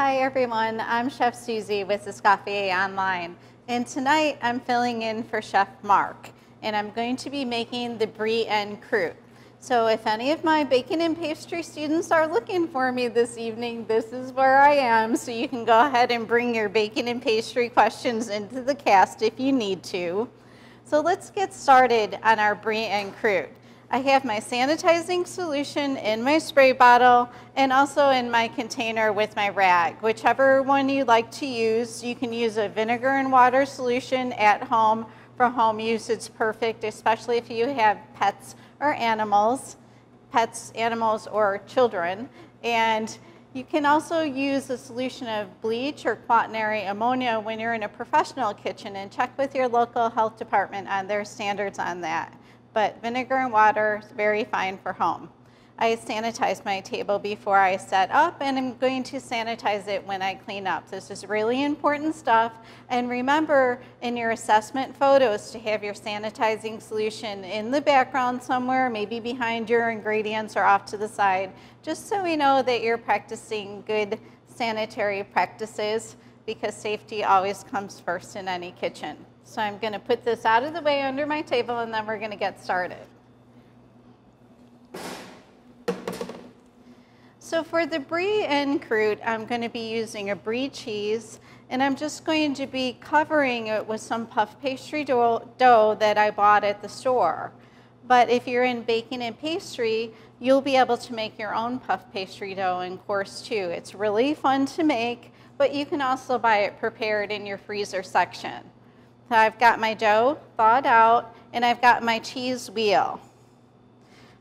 Hi everyone, I'm Chef Susie with Escoffier Online, and tonight I'm filling in for Chef Mark, and I'm going to be making the brie en croûte. So if any of my baking and pastry students are looking for me this evening, this is where I am, so you can go ahead and bring your baking and pastry questions into the cast if you need to. So let's get started on our brie en croûte. I have my sanitizing solution in my spray bottle and also in my container with my rag. Whichever one you like to use, you can use a vinegar and water solution at home. For home use, it's perfect, especially if you have pets or animals, animals, or children. And you can also use a solution of bleach or quaternary ammonia when you're in a professional kitchen, and check with your local health department on their standards on that. But vinegar and water is very fine for home. I sanitize my table before I set up, and I'm going to sanitize it when I clean up. This is really important stuff. And remember in your assessment photos to have your sanitizing solution in the background somewhere, maybe behind your ingredients or off to the side, just so we know that you're practicing good sanitary practices, because safety always comes first in any kitchen. So I'm going to put this out of the way under my table, and then we're going to get started. So for the brie en croûte, I'm going to be using a brie cheese, and I'm just going to be covering it with some puff pastry dough that I bought at the store. But if you're in baking and pastry, you'll be able to make your own puff pastry dough in course 2. It's really fun to make, but you can also buy it prepared in your freezer section. So I've got my dough thawed out, and I've got my cheese wheel.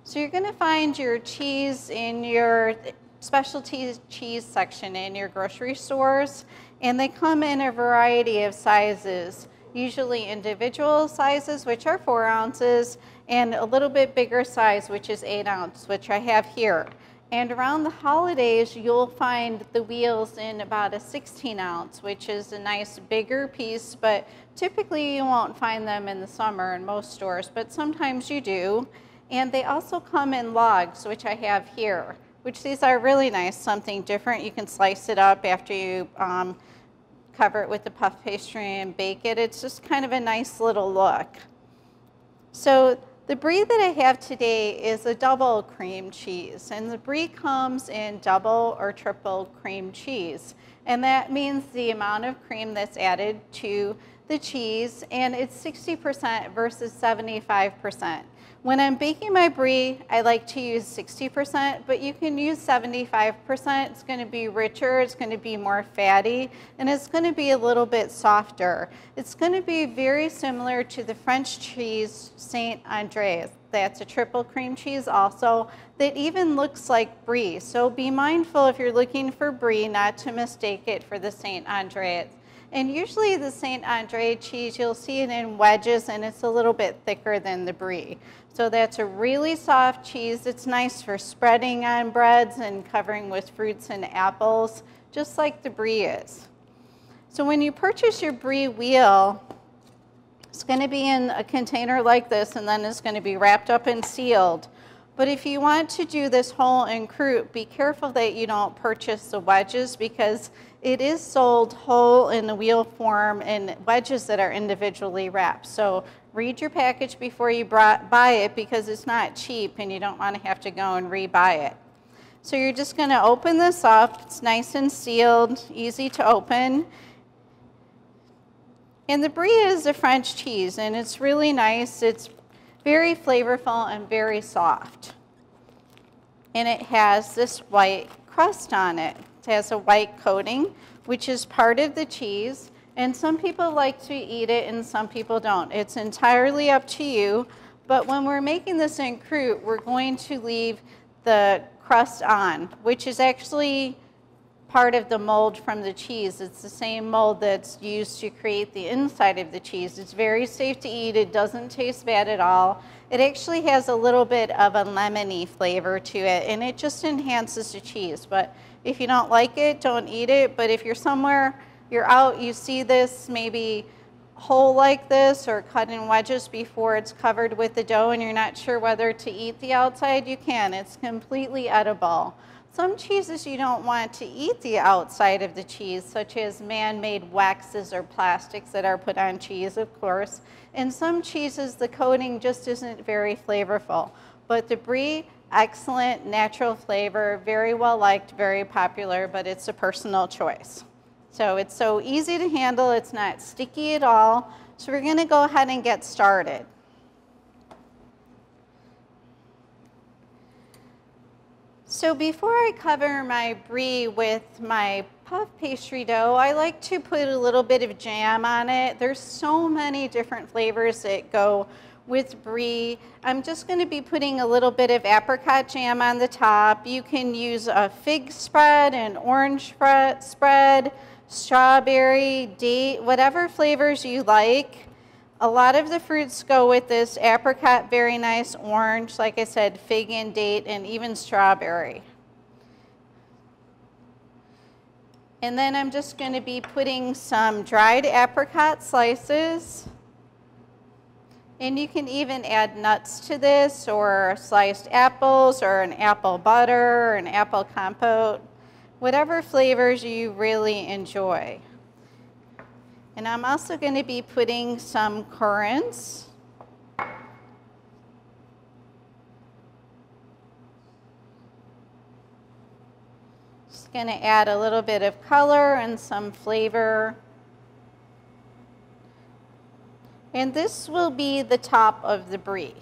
So you're going to find your cheese in your specialty cheese section in your grocery stores, and they come in a variety of sizes, usually individual sizes, which are 4 ounces, and a little bit bigger size, which is 8 ounces, which I have here. And around the holidays, you'll find the wheels in about a 16 ounce, which is a nice bigger piece, but typically you won't find them in the summer in most stores, but sometimes you do. And they also come in logs, which I have here, which these are really nice, something different. You can slice it up after you cover it with the puff pastry and bake it. It's just kind of a nice little look. So the brie that I have today is a double cream cheese, and the brie comes in double or triple cream cheese. And that means the amount of cream that's added to the cheese, and it's 60% versus 75%. When I'm baking my brie, I like to use 60%, but you can use 75%. It's going to be richer, it's going to be more fatty, and it's going to be a little bit softer. It's going to be very similar to the French cheese Saint André. That's a triple cream cheese also that even looks like brie. So be mindful if you're looking for brie not to mistake it for the Saint André. And usually the Saint André cheese, you'll see it in wedges, and it's a little bit thicker than the brie. So that's a really soft cheese. It's nice for spreading on breads and covering with fruits and apples, just like the brie is. So when you purchase your brie wheel, it's going to be in a container like this, and then it's going to be wrapped up and sealed. But if you want to do this whole en croûte, be careful that you don't purchase the wedges, because it is sold whole in the wheel form in wedges that are individually wrapped. So read your package before you buy it, because it's not cheap and you don't want to have to go and re-buy it. So you're just going to open this up. It's nice and sealed, easy to open. And the brie is a French cheese, and it's really nice. It's very flavorful and very soft. And it has this white crust on it. It has a white coating, which is part of the cheese. And some people like to eat it and some people don't. It's entirely up to you. But when we're making this en croûte, we're going to leave the crust on, which is actually part of the mold from the cheese. It's the same mold that's used to create the inside of the cheese. It's very safe to eat. It doesn't taste bad at all. It actually has a little bit of a lemony flavor to it, and it just enhances the cheese. But if you don't like it, don't eat it. But if you're somewhere, you're out, you see this maybe whole like this or cut in wedges before it's covered with the dough, and you're not sure whether to eat the outside, you can. It's completely edible. Some cheeses you don't want to eat the outside of the cheese, such as man-made waxes or plastics that are put on cheese, of course. In some cheeses, the coating just isn't very flavorful. But the Brie, excellent natural flavor, very well liked, very popular, but it's a personal choice. So it's so easy to handle, it's not sticky at all. So we're gonna go ahead and get started. So before I cover my Brie with my puff pastry dough, I like to put a little bit of jam on it. There's so many different flavors that go with Brie. I'm just going to be putting a little bit of apricot jam on the top. You can use a fig spread, an orange spread, strawberry, date, whatever flavors you like. A lot of the fruits go with this. Apricot, very nice. Orange, like I said, fig and date, and even strawberry. And then I'm just going to be putting some dried apricot slices. And you can even add nuts to this, or sliced apples, or an apple butter, or an apple compote, whatever flavors you really enjoy. And I'm also going to be putting some currants. Just going to add a little bit of color and some flavor. And this will be the top of the Brie.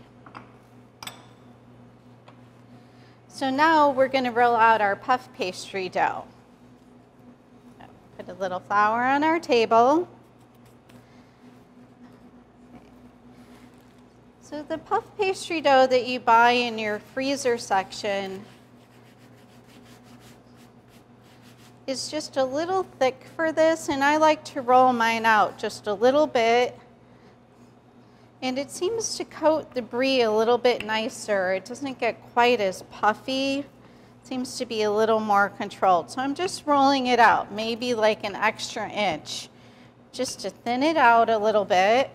So now we're going to roll out our puff pastry dough. Put a little flour on our table. So the puff pastry dough that you buy in your freezer section is just a little thick for this, and I like to roll mine out just a little bit. And it seems to coat the Brie a little bit nicer. It doesn't get quite as puffy. It seems to be a little more controlled. So I'm just rolling it out, maybe like an extra inch, just to thin it out a little bit.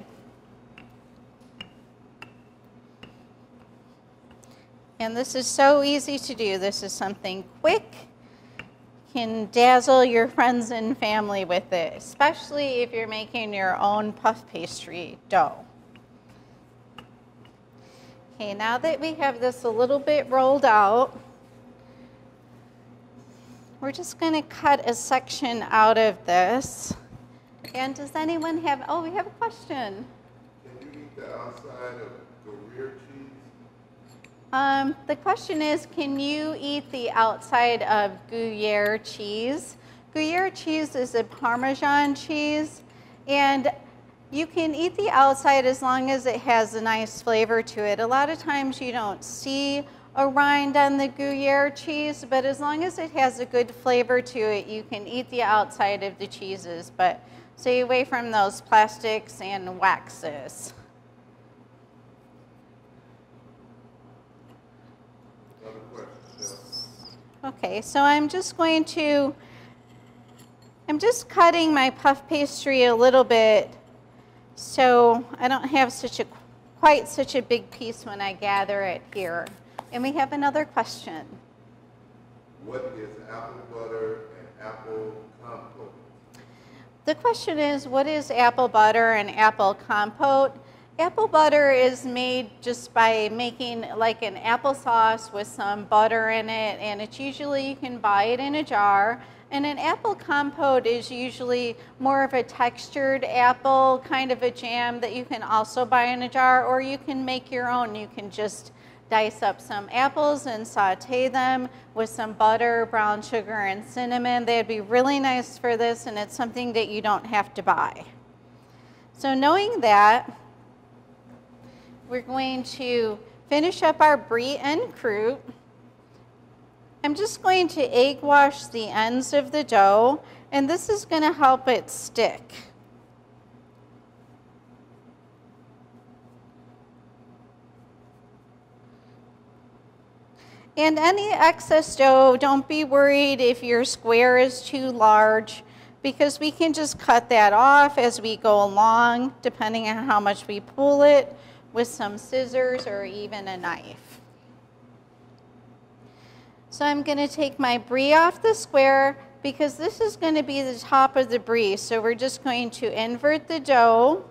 And this is so easy to do. This is something quick. You can dazzle your friends and family with it, especially if you're making your own puff pastry dough. Okay, now that we have this a little bit rolled out, we're just going to cut a section out of this. And does anyone have, oh, we have a question. Can you eat the outside of Gruyere cheese? The question is, can you eat the outside of Gruyere cheese? Gruyere cheese is a Parmesan cheese, and you can eat the outside as long as it has a nice flavor to it. A lot of times you don't see a rind on the Gruyere cheese, but as long as it has a good flavor to it, you can eat the outside of the cheeses, but stay away from those plastics and waxes. Okay, so I'm just cutting my puff pastry a little bit so I don't have quite such a big piece when I gather it here. And we have another question. What is apple butter and apple compote? The question is, what is apple butter and apple compote? Apple butter is made just by making like an applesauce with some butter in it, and it's usually, you can buy it in a jar. And an apple compote is usually more of a textured apple kind of a jam that you can also buy in a jar, or you can make your own. You can just dice up some apples and saute them with some butter, brown sugar, and cinnamon. They'd be really nice for this, and it's something that you don't have to buy. So knowing that, we're going to finish up our Brie en croûte. I'm just going to egg wash the ends of the dough, and this is going to help it stick. And any excess dough, don't be worried if your square is too large, because we can just cut that off as we go along, depending on how much we pull it, with some scissors or even a knife. So I'm going to take my brie off the square because this is going to be the top of the brie. So we're just going to invert the dough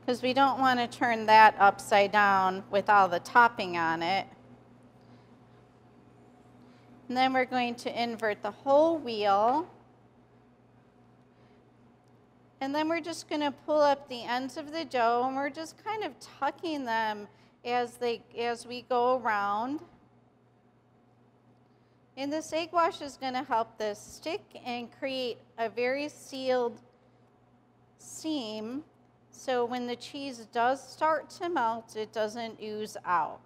because we don't want to turn that upside down with all the topping on it. And then we're going to invert the whole wheel. And then we're just going to pull up the ends of the dough, and we're just kind of tucking them as we go around. And this egg wash is going to help this stick and create a very sealed seam, so when the cheese does start to melt, it doesn't ooze out.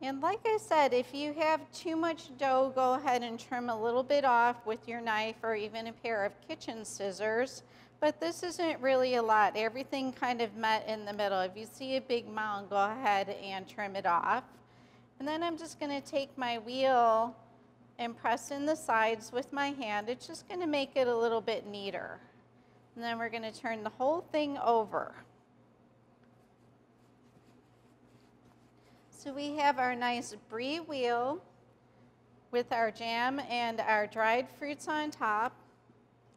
And like I said, if you have too much dough, go ahead and trim a little bit off with your knife or even a pair of kitchen scissors. But this isn't really a lot. Everything kind of met in the middle. If you see a big mound, go ahead and trim it off. And then I'm just going to take my wheel and press in the sides with my hand. It's just going to make it a little bit neater. And then we're going to turn the whole thing over. So we have our nice brie wheel with our jam and our dried fruits on top.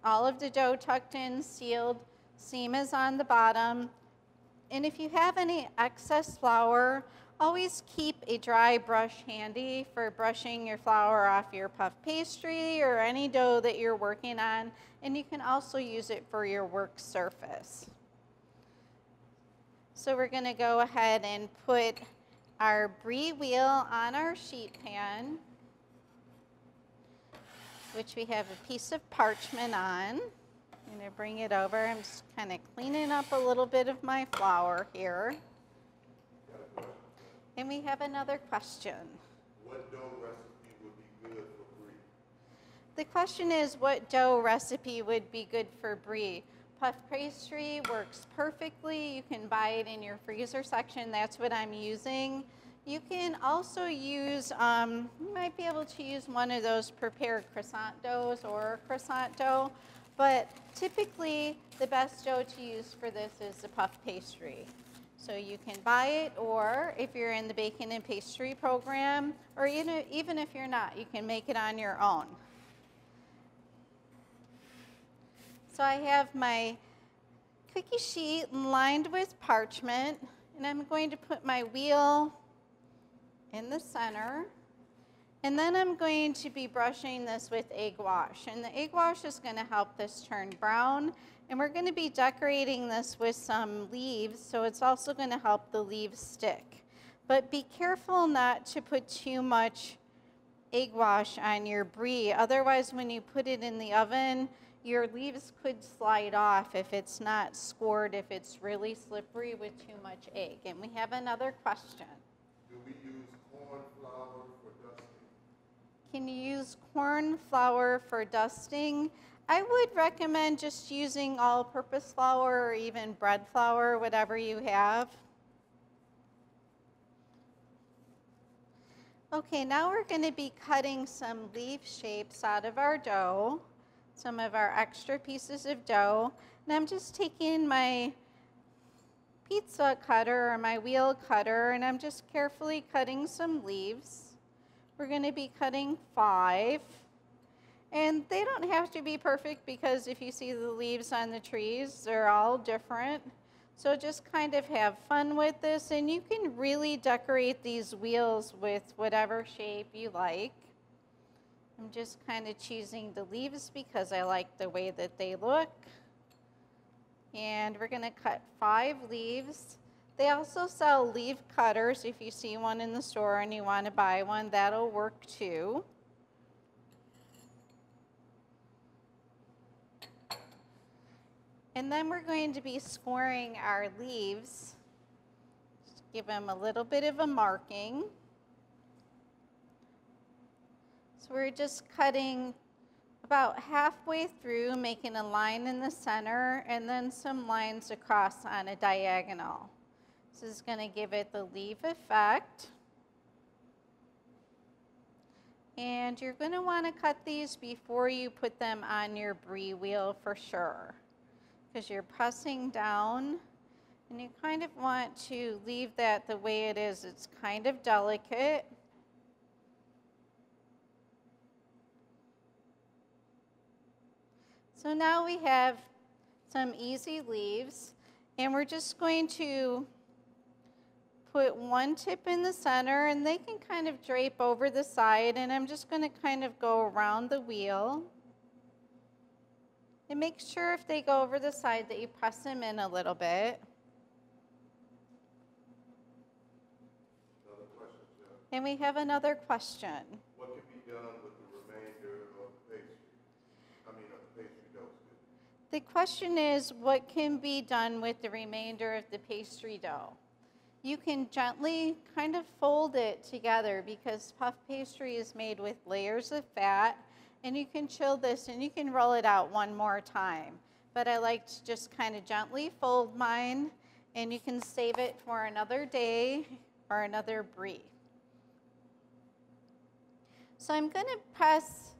All of the dough tucked in, sealed, seam is on the bottom. And if you have any excess flour, always keep a dry brush handy for brushing your flour off your puff pastry or any dough that you're working on. And you can also use it for your work surface. So we're going to go ahead and put our brie wheel on our sheet pan, which we have a piece of parchment on. I'm going to bring it over. I'm just kind of cleaning up a little bit of my flour here. And we have another question. What dough recipe would be good for brie? The question is, what dough recipe would be good for brie? Puff pastry works perfectly. You can buy it in your freezer section. That's what I'm using. You can also use, you might be able to use one of those prepared croissant doughs or croissant dough, but typically the best dough to use for this is the puff pastry. So you can buy it, or if you're in the baking and pastry program, or even if you're not, you can make it on your own. So I have my cookie sheet lined with parchment, and I'm going to put my wheel in the center. And then I'm going to be brushing this with egg wash. And the egg wash is going to help this turn brown. And we're going to be decorating this with some leaves, so it's also going to help the leaves stick. But be careful not to put too much egg wash on your brie. Otherwise, when you put it in the oven, your leaves could slide off if it's not scored, if it's really slippery with too much egg. And we have another question. Do we use corn flour for dusting? Can you use corn flour for dusting? I would recommend just using all-purpose flour or even bread flour, whatever you have. Okay, now we're going to be cutting some leaf shapes out of our dough, some of our extra pieces of dough. And I'm just taking my pizza cutter or my wheel cutter, and I'm just carefully cutting some leaves. We're going to be cutting 5. And they don't have to be perfect because if you see the leaves on the trees, they're all different. So just kind of have fun with this, and you can really decorate these wheels with whatever shape you like. I'm just kind of choosing the leaves because I like the way that they look. And we're going to cut 5 leaves. They also sell leaf cutters. If you see one in the store and you want to buy one, that'll work too. And then we're going to be scoring our leaves. Just give them a little bit of a marking. So we're just cutting about halfway through, making a line in the center, and then some lines across on a diagonal. This is going to give it the leaf effect. And you're going to want to cut these before you put them on your brie wheel for sure, because you're pressing down And you kind of want to leave that the way it is. It's kind of delicate. So now we have some easy leaves, and we're just going to put one tip in the center, and they can kind of drape over the side, and I'm just going to kind of go around the wheel. And make sure if they go over the side that you press them in a little bit. Another question, Jeff. And we have another question. What can be done with the remainder of the pastry? Of the pastry dough. The question is, what can be done with the remainder of the pastry dough? You can gently kind of fold it together because puff pastry is made with layers of fat, and you can chill this and you can roll it out one more time. But I like to just kind of gently fold mine, and you can save it for another day or another brie. So I'm going to press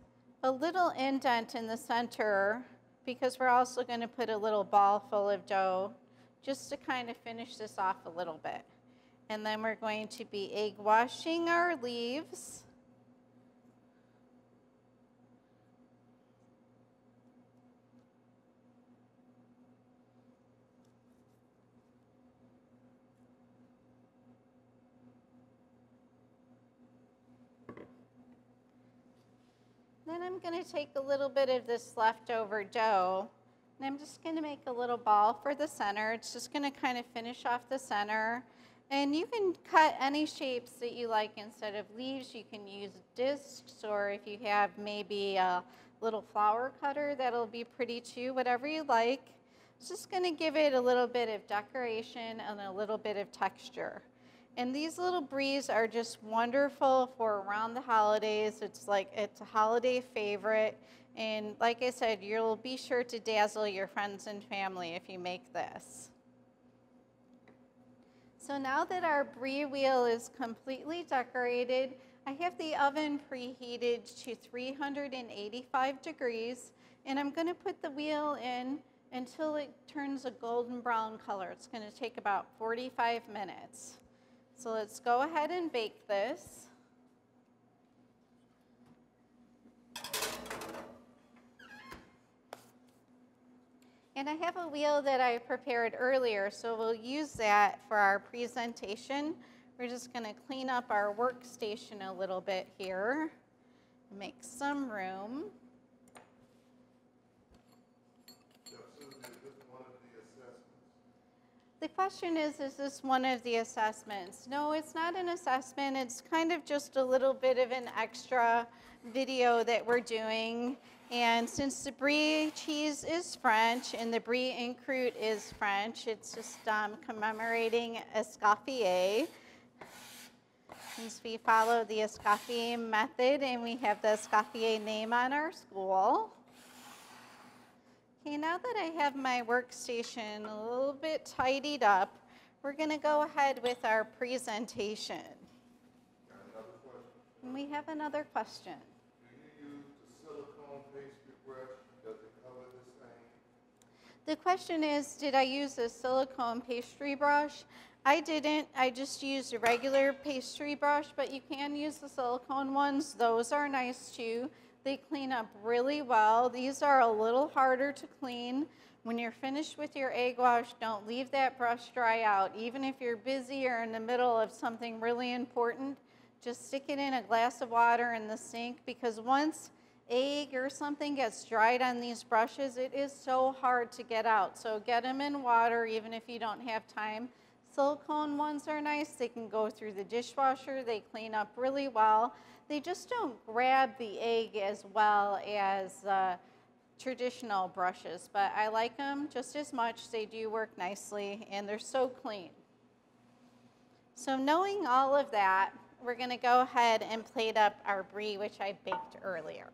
a little indent in the center because we're also going to put a little ball full of dough just to kind of finish this off a little bit. And then we're going to be egg washing our leaves. Then I'm going to take a little bit of this leftover dough, and I'm just going to make a little ball for the center. It's just going to kind of finish off the center. And you can cut any shapes that you like. Instead of leaves, you can use discs, or if you have maybe a little flower cutter, that'll be pretty too, whatever you like. It's just going to give it a little bit of decoration and a little bit of texture. And these little bries are just wonderful for around the holidays. It's a holiday favorite. And like I said, you'll be sure to dazzle your friends and family if you make this. So now that our brie wheel is completely decorated, I have the oven preheated to 385 degrees, and I'm going to put the wheel in until it turns a golden brown color. It's going to take about 45 minutes. So let's go ahead and bake this. And I have a wheel that I prepared earlier, so we'll use that for our presentation. We're just going to clean up our workstation a little bit here, make some room. The question is this one of the assessments? No, it's not an assessment. It's kind of just a little bit of an extra video that we're doing. And since the brie cheese is French and the brie en croûte is French, it's just commemorating Escoffier. Since we follow the Escoffier method and we have the Escoffier name on our school. Okay, now that I have my workstation a little bit tidied up, we're going to go ahead with our presentation. Got another question. And we have another question. Do you use the silicone pastry brush? Does it cover the stain? The question is, did I use a silicone pastry brush? I didn't. I just used a regular pastry brush, but you can use the silicone ones. Those are nice too. They clean up really well. These are a little harder to clean. When you're finished with your egg wash, don't leave that brush dry out. Even if you're busy or in the middle of something really important, just stick it in a glass of water in the sink, because once egg or something gets dried on these brushes, it is so hard to get out. So get them in water even if you don't have time. Silicone ones are nice. They can go through the dishwasher. They clean up really well. They just don't grab the egg as well as traditional brushes, but I like them just as much. They do work nicely, and they're so clean. So knowing all of that, we're going to go ahead and plate up our brie, which I baked earlier.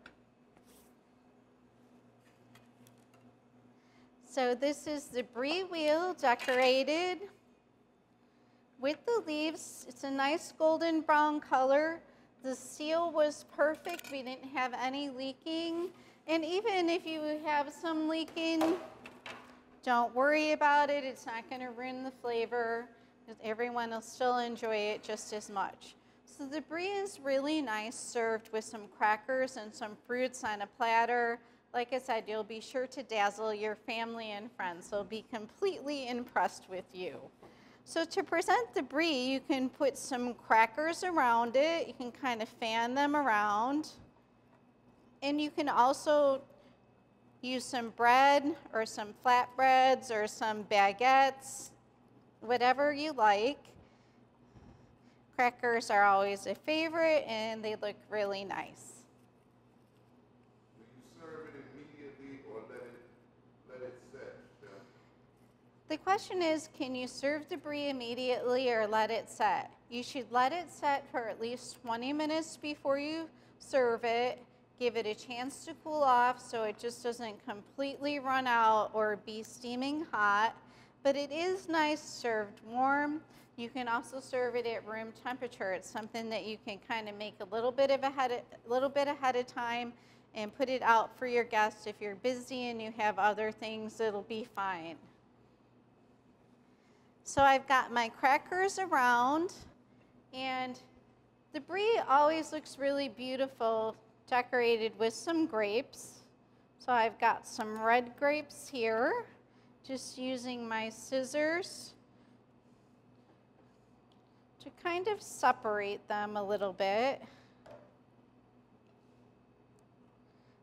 So this is the brie wheel decorated with the leaves. It's a nice golden brown color. The seal was perfect. We didn't have any leaking. And even if you have some leaking, Don't worry about it. It's not going to ruin the flavor. Everyone will still enjoy it just as much. So the brie is really nice served with some crackers and some fruits on a platter. Like I said, you'll be sure to dazzle your family and friends. They'll be completely impressed with you. So to present the brie, you can put some crackers around it. You can kind of fan them around. And you can also use some bread or some flatbreads or some baguettes, whatever you like. Crackers are always a favorite and they look really nice. Do you serve it immediately or let it set, Chef? The question is, can you serve the brie immediately or let it set? You should let it set for at least 20 minutes before you serve it. Give it a chance to cool off so it just doesn't completely run out or be steaming hot. But it is nice served warm. You can also serve it at room temperature. It's something that you can kind of make a little bit ahead of time and put it out for your guests. If you're busy and you have other things, it'll be fine. So I've got my crackers around, and the brie always looks really beautiful decorated with some grapes. So I've got some red grapes here, just using my scissors to kind of separate them a little bit.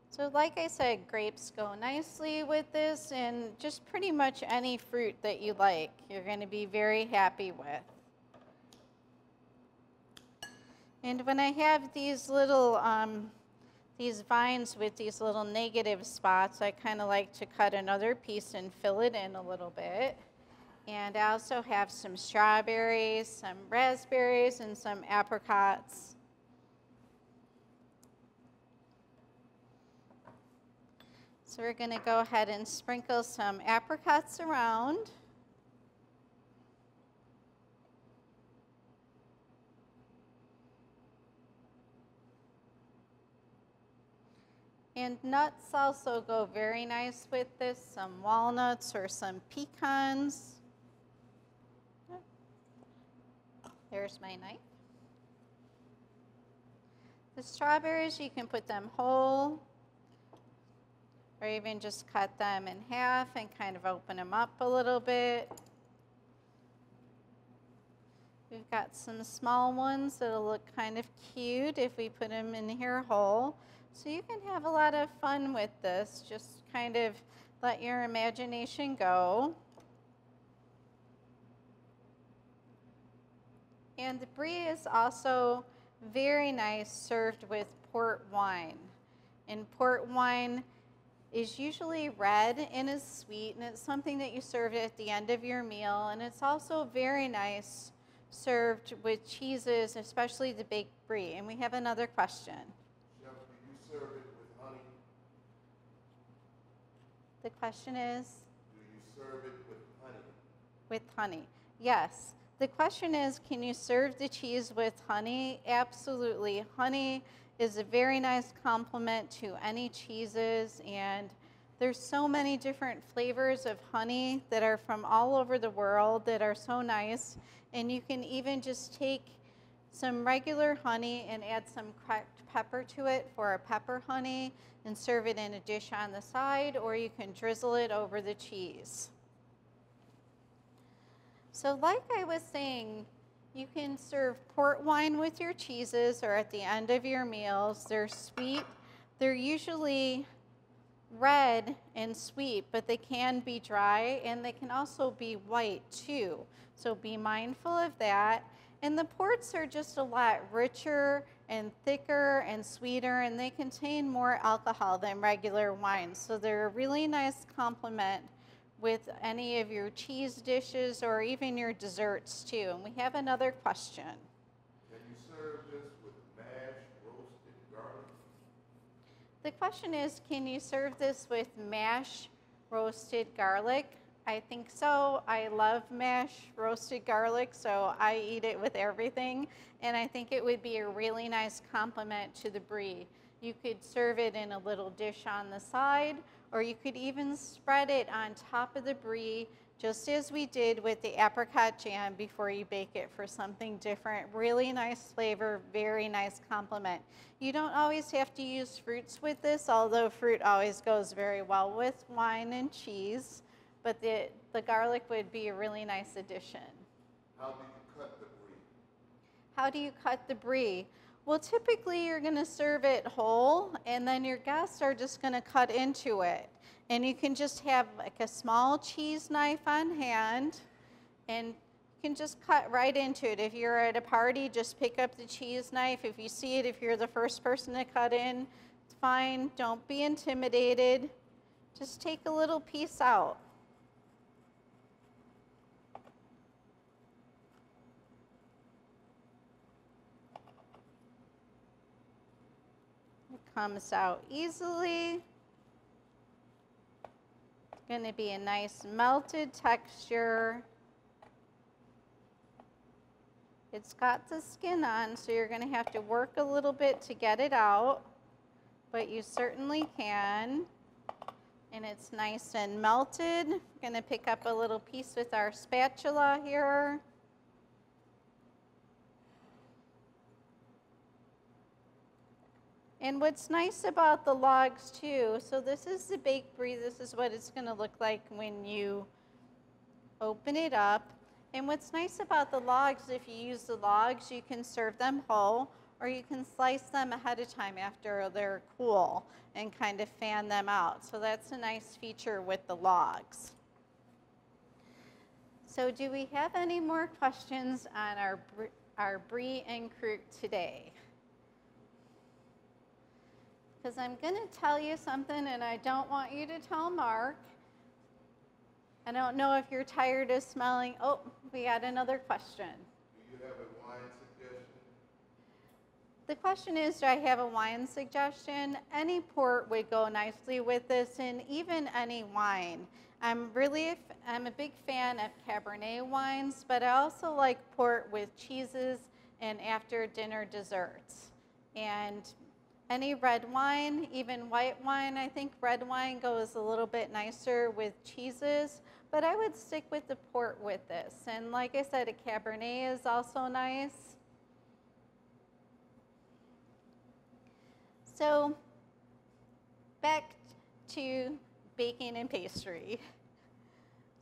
So like I said, grapes go nicely with this, and just pretty much any fruit that you like, you're going to be very happy with. And when I have these little these vines with these little negative spots, I kind of like to cut another piece and fill it in a little bit. And I also have some strawberries, some raspberries, and some apricots. So we're going to go ahead and sprinkle some apricots around. And nuts also go very nice with this, some walnuts or some pecans. There's my knife. The strawberries, you can put them whole, or even just cut them in half and kind of open them up a little bit. We've got some small ones that'll look kind of cute if we put them in here whole. So you can have a lot of fun with this. Just kind of let your imagination go. And the brie is also very nice served with port wine. And port wine is usually red and is sweet, and it's something that you serve at the end of your meal. And it's also very nice served with cheeses, especially the baked brie. And we have another question. Chef, do you serve it with honey? The question is? Do you serve it with honey? With honey. Yes. The question is, can you serve the cheese with honey? Absolutely. Honey is a very nice complement to any cheeses, and there's so many different flavors of honey that are from all over the world that are so nice. And you can even just take some regular honey and add some cracked pepper to it for a pepper honey and serve it in a dish on the side, or you can drizzle it over the cheese. So like I was saying, you can serve port wine with your cheeses or at the end of your meals. They're sweet. They're usually red and sweet, but they can be dry, and they can also be white too. So be mindful of that. And the ports are just a lot richer and thicker and sweeter, and they contain more alcohol than regular wines. So they're a really nice complement with any of your cheese dishes or even your desserts too. And we have another question. Can you serve this with mashed roasted garlic? The question is, can you serve this with mashed roasted garlic? I think so. I love mashed roasted garlic, so I eat it with everything. And I think it would be a really nice complement to the brie. You could serve it in a little dish on the side, or you could even spread it on top of the brie, just as we did with the apricot jam before you bake it for something different. Really nice flavor, very nice complement. You don't always have to use fruits with this, although fruit always goes very well with wine and cheese, but the garlic would be a really nice addition. How do you cut the brie? How do you cut the brie? Well, typically you're going to serve it whole, and then your guests are just going to cut into it. And you can just have like a small cheese knife on hand, and you can just cut right into it. If you're at a party, just pick up the cheese knife. If you see it, if you're the first person to cut in, it's fine. Don't be intimidated. Just take a little piece out. It comes out easily. It's going to be a nice melted texture. It's got the skin on, so you're going to have to work a little bit to get it out, but you certainly can. And it's nice and melted. I'm going to pick up a little piece with our spatula here. And what's nice about the logs too, so this is the baked brie, this is what it's going to look like when you open it up. And what's nice about the logs, if you use the logs, you can serve them whole, or you can slice them ahead of time after they're cool and kind of fan them out. So that's a nice feature with the logs. So do we have any more questions on our brie en croûte today? Because I'm going to tell you something, and I don't want you to tell Mark. I don't know if you're tired of smelling. Oh, we got another question. Do you have a wine suggestion? The question is, do I have a wine suggestion? Any port would go nicely with this, and even any wine. I'm a big fan of Cabernet wines, but I also like port with cheeses and after dinner desserts. And any red wine, even white wine, I think red wine goes a little bit nicer with cheeses, but I would stick with the port with this. And like I said, a Cabernet is also nice. So back to baking and pastry.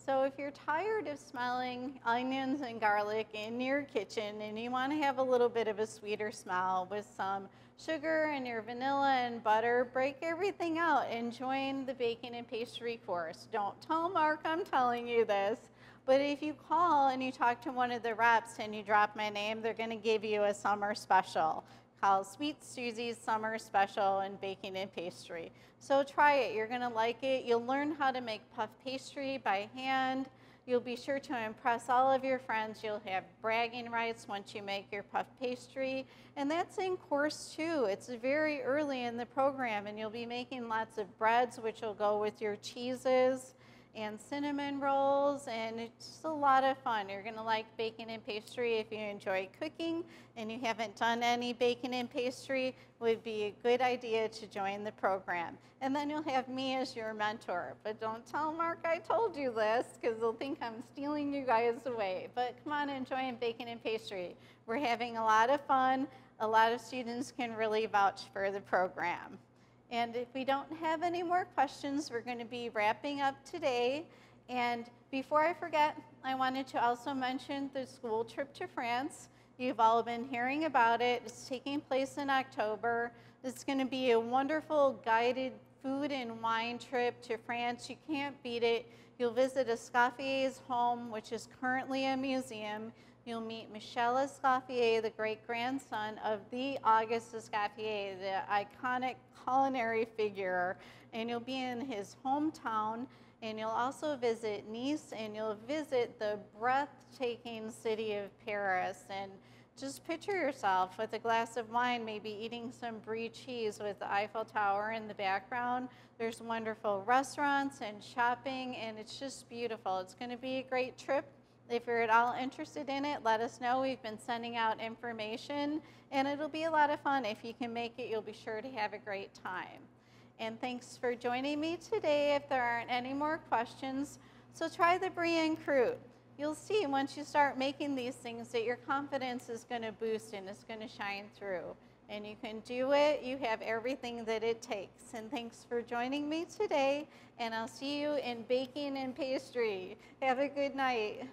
So if you're tired of smelling onions and garlic in your kitchen and you want to have a little bit of a sweeter smell with some sugar and your vanilla and butter, break everything out and join the baking and pastry course. Don't tell Mark I'm telling you this, but if you call and you talk to one of the reps and you drop my name, they're going to give you a summer special called Sweet Susie's Summer Special in Baking and Pastry. So try it. You're going to like it. You'll learn how to make puff pastry by hand. You'll be sure to impress all of your friends. You'll have bragging rights once you make your puff pastry. And that's in course 2. It's very early in the program, and you'll be making lots of breads, which will go with your cheeses, and cinnamon rolls, and it's just a lot of fun. You're gonna like baking and pastry if you enjoy cooking and you haven't done any baking and pastry, it would be a good idea to join the program. And then you'll have me as your mentor, but don't tell Mark I told you this because they'll think I'm stealing you guys away. But come on and join baking and pastry. We're having a lot of fun. A lot of students can really vouch for the program. And if we don't have any more questions, we're going to be wrapping up today. And before I forget, I wanted to also mention the school trip to France. You've all been hearing about it. It's taking place in October. It's going to be a wonderful guided food and wine trip to France. You can't beat it. You'll visit Escoffier's home, which is currently a museum. You'll meet Michel Escoffier, the great-grandson of the Auguste Escoffier, the iconic culinary figure, and you'll be in his hometown, and you'll also visit Nice, and you'll visit the breathtaking city of Paris. And just picture yourself with a glass of wine, maybe eating some brie cheese with the Eiffel Tower in the background. There's wonderful restaurants and shopping, and it's just beautiful. It's going to be a great trip. If you're at all interested in it, let us know. We've been sending out information, and it'll be a lot of fun. If you can make it, you'll be sure to have a great time. And thanks for joining me today. If there aren't any more questions, so try the brie and croûte. You'll see once you start making these things that your confidence is going to boost and it's going to shine through. And you can do it. You have everything that it takes. And thanks for joining me today. And I'll see you in baking and pastry. Have a good night.